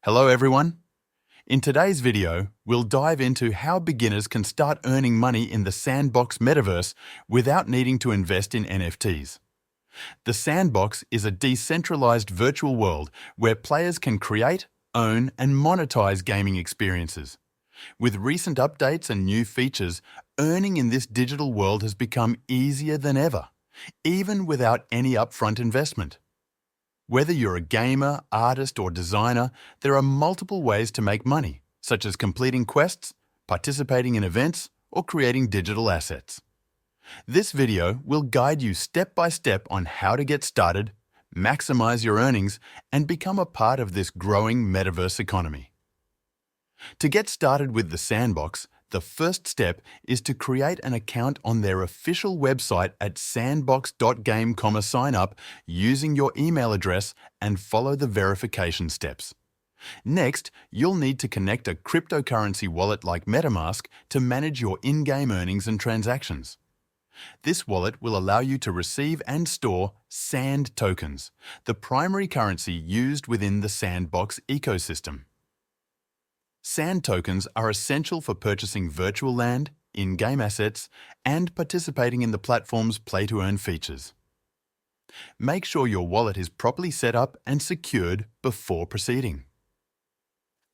Hello everyone. In today's video, we'll dive into how beginners can start earning money in the Sandbox Metaverse without needing to invest in NFTs. The Sandbox is a decentralized virtual world where players can create, own, and monetize gaming experiences. With recent updates and new features, earning in this digital world has become easier than ever, even without any upfront investment. Whether you're a gamer, artist, or designer, there are multiple ways to make money, such as completing quests, participating in events, or creating digital assets. This video will guide you step by step on how to get started, maximize your earnings, and become a part of this growing metaverse economy. To get started with the Sandbox, the first step is to create an account on their official website at sandbox.game, sign up using your email address and follow the verification steps. Next, you'll need to connect a cryptocurrency wallet like MetaMask to manage your in-game earnings and transactions. This wallet will allow you to receive and store Sand tokens, the primary currency used within the Sandbox ecosystem. Sand tokens are essential for purchasing virtual land, in-game assets, and participating in the platform's play-to-earn features. Make sure your wallet is properly set up and secured before proceeding.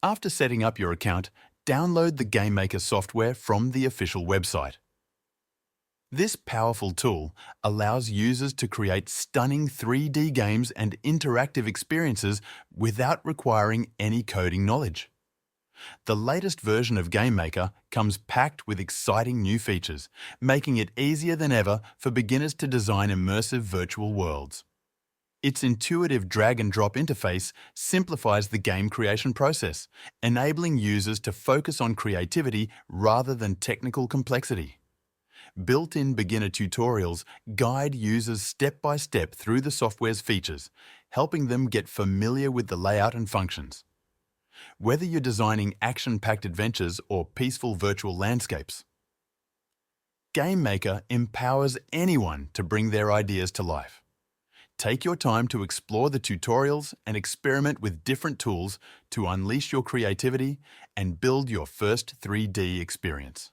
After setting up your account, download the GameMaker software from the official website. This powerful tool allows users to create stunning 3D games and interactive experiences without requiring any coding knowledge. The latest version of GameMaker comes packed with exciting new features, making it easier than ever for beginners to design immersive virtual worlds. Its intuitive drag-and-drop interface simplifies the game creation process, enabling users to focus on creativity rather than technical complexity. Built-in beginner tutorials guide users step-by-step through the software's features, helping them get familiar with the layout and functions. Whether you're designing action-packed adventures or peaceful virtual landscapes, GameMaker empowers anyone to bring their ideas to life. Take your time to explore the tutorials and experiment with different tools to unleash your creativity and build your first 3D experience.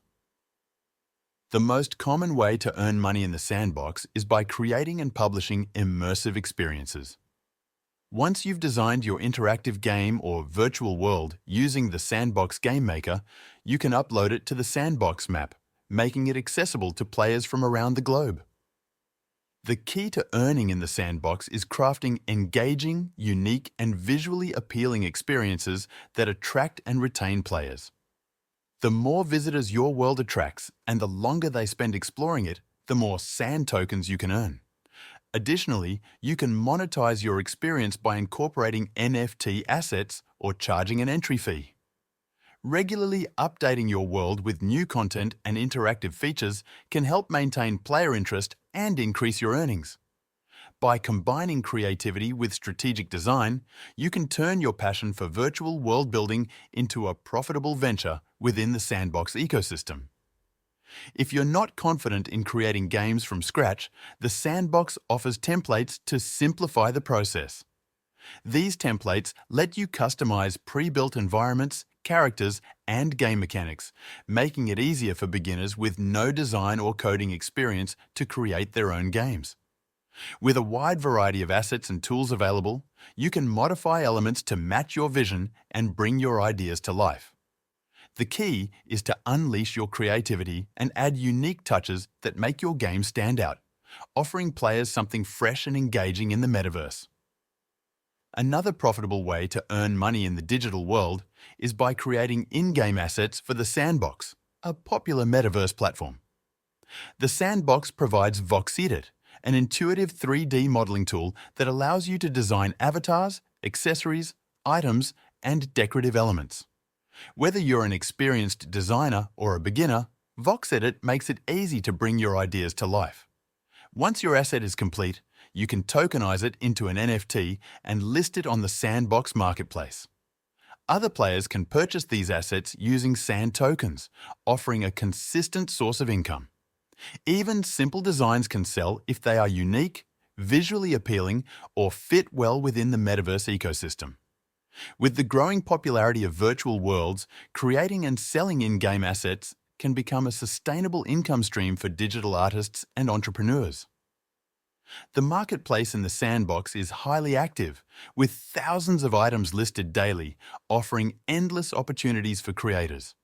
The most common way to earn money in the Sandbox is by creating and publishing immersive experiences. Once you've designed your interactive game or virtual world using the Sandbox GameMaker, you can upload it to the Sandbox map, making it accessible to players from around the globe. The key to earning in the Sandbox is crafting engaging, unique, and visually appealing experiences that attract and retain players. The more visitors your world attracts and the longer they spend exploring it, the more Sand tokens you can earn. Additionally, you can monetize your experience by incorporating NFT assets or charging an entry fee. Regularly updating your world with new content and interactive features can help maintain player interest and increase your earnings. By combining creativity with strategic design, you can turn your passion for virtual world building into a profitable venture within the Sandbox ecosystem. If you're not confident in creating games from scratch, the Sandbox offers templates to simplify the process. These templates let you customize pre-built environments, characters, and game mechanics, making it easier for beginners with no design or coding experience to create their own games. With a wide variety of assets and tools available, you can modify elements to match your vision and bring your ideas to life. The key is to unleash your creativity and add unique touches that make your game stand out, offering players something fresh and engaging in the metaverse. Another profitable way to earn money in the digital world is by creating in-game assets for the Sandbox, a popular metaverse platform. The Sandbox provides VoxEdit, an intuitive 3D modeling tool that allows you to design avatars, accessories, items, and decorative elements. Whether you're an experienced designer or a beginner, VoxEdit makes it easy to bring your ideas to life. Once your asset is complete, you can tokenize it into an NFT and list it on the Sandbox marketplace. Other players can purchase these assets using Sand tokens, offering a consistent source of income. Even simple designs can sell if they are unique, visually appealing, or fit well within the metaverse ecosystem. With the growing popularity of virtual worlds, creating and selling in-game assets can become a sustainable income stream for digital artists and entrepreneurs. The marketplace in the Sandbox is highly active, with thousands of items listed daily, offering endless opportunities for creators.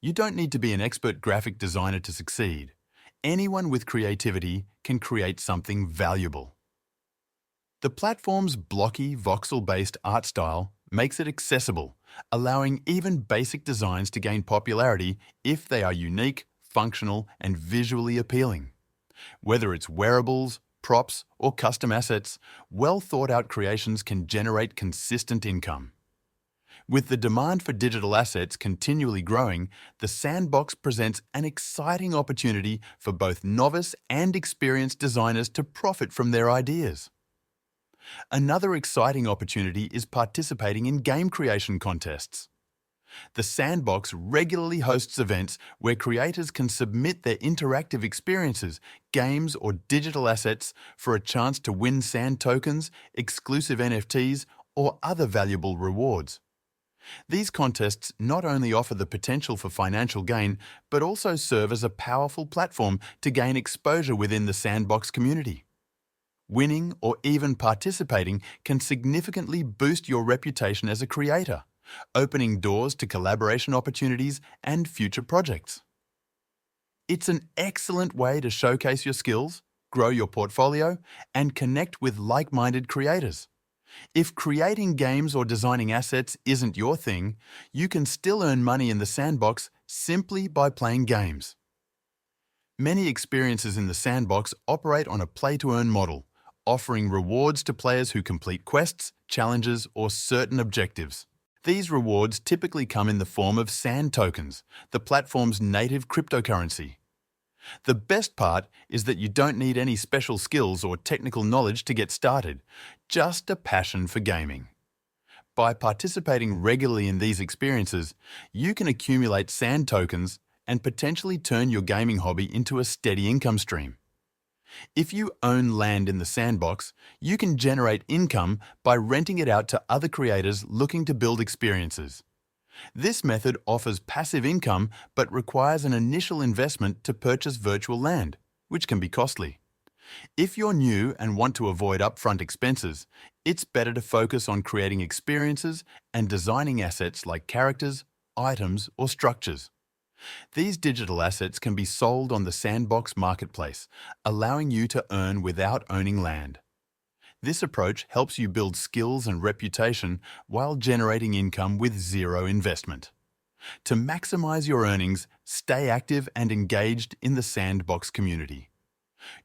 You don't need to be an expert graphic designer to succeed. Anyone with creativity can create something valuable. The platform's blocky, voxel-based art style makes it accessible, allowing even basic designs to gain popularity if they are unique, functional, and visually appealing. Whether it's wearables, props, or custom assets, well-thought-out creations can generate consistent income. With the demand for digital assets continually growing, the Sandbox presents an exciting opportunity for both novice and experienced designers to profit from their ideas. Another exciting opportunity is participating in game creation contests. The Sandbox regularly hosts events where creators can submit their interactive experiences, games, or digital assets for a chance to win sand tokens, exclusive NFTs, or other valuable rewards. These contests not only offer the potential for financial gain, but also serve as a powerful platform to gain exposure within the Sandbox community. Winning or even participating can significantly boost your reputation as a creator, opening doors to collaboration opportunities and future projects. It's an excellent way to showcase your skills, grow your portfolio, and connect with like-minded creators. If creating games or designing assets isn't your thing, you can still earn money in the Sandbox simply by playing games. Many experiences in the Sandbox operate on a play-to-earn model, offering rewards to players who complete quests, challenges, or certain objectives. These rewards typically come in the form of sand tokens, the platform's native cryptocurrency. The best part is that you don't need any special skills or technical knowledge to get started, just a passion for gaming. By participating regularly in these experiences, you can accumulate sand tokens and potentially turn your gaming hobby into a steady income stream. If you own land in the Sandbox, you can generate income by renting it out to other creators looking to build experiences. This method offers passive income but requires an initial investment to purchase virtual land, which can be costly. If you're new and want to avoid upfront expenses, it's better to focus on creating experiences and designing assets like characters, items, or structures. These digital assets can be sold on the Sandbox marketplace, allowing you to earn without owning land. This approach helps you build skills and reputation while generating income with zero investment. To maximize your earnings, stay active and engaged in the Sandbox community.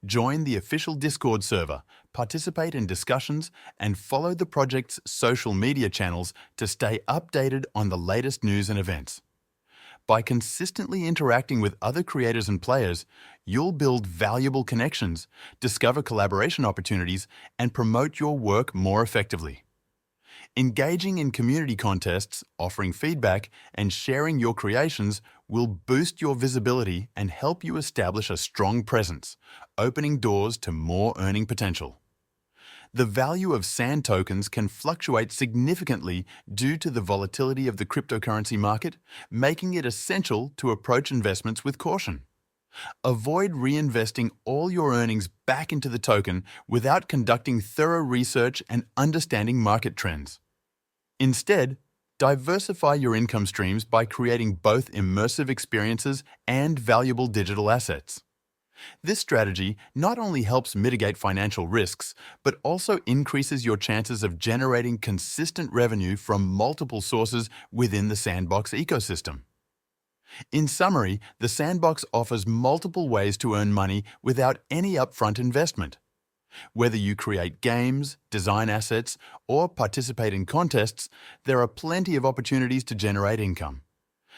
Join the official Discord server, participate in discussions, and follow the project's social media channels to stay updated on the latest news and events. By consistently interacting with other creators and players, you'll build valuable connections, discover collaboration opportunities, and promote your work more effectively. Engaging in community contests, offering feedback, and sharing your creations will boost your visibility and help you establish a strong presence, opening doors to more earning potential. The value of sand tokens can fluctuate significantly due to the volatility of the cryptocurrency market, making it essential to approach investments with caution. Avoid reinvesting all your earnings back into the token without conducting thorough research and understanding market trends. Instead, diversify your income streams by creating both immersive experiences and valuable digital assets. This strategy not only helps mitigate financial risks, but also increases your chances of generating consistent revenue from multiple sources within the Sandbox ecosystem. In summary, the Sandbox offers multiple ways to earn money without any upfront investment. Whether you create games, design assets, or participate in contests, there are plenty of opportunities to generate income.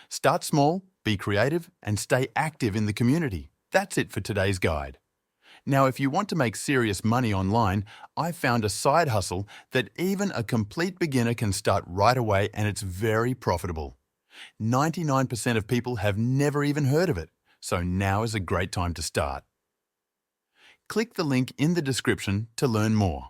Start small, be creative, and stay active in the community. That's it for today's guide. Now, if you want to make serious money online, I've found a side hustle that even a complete beginner can start right away, and it's very profitable. 99% of people have never even heard of it, so now is a great time to start. Click the link in the description to learn more.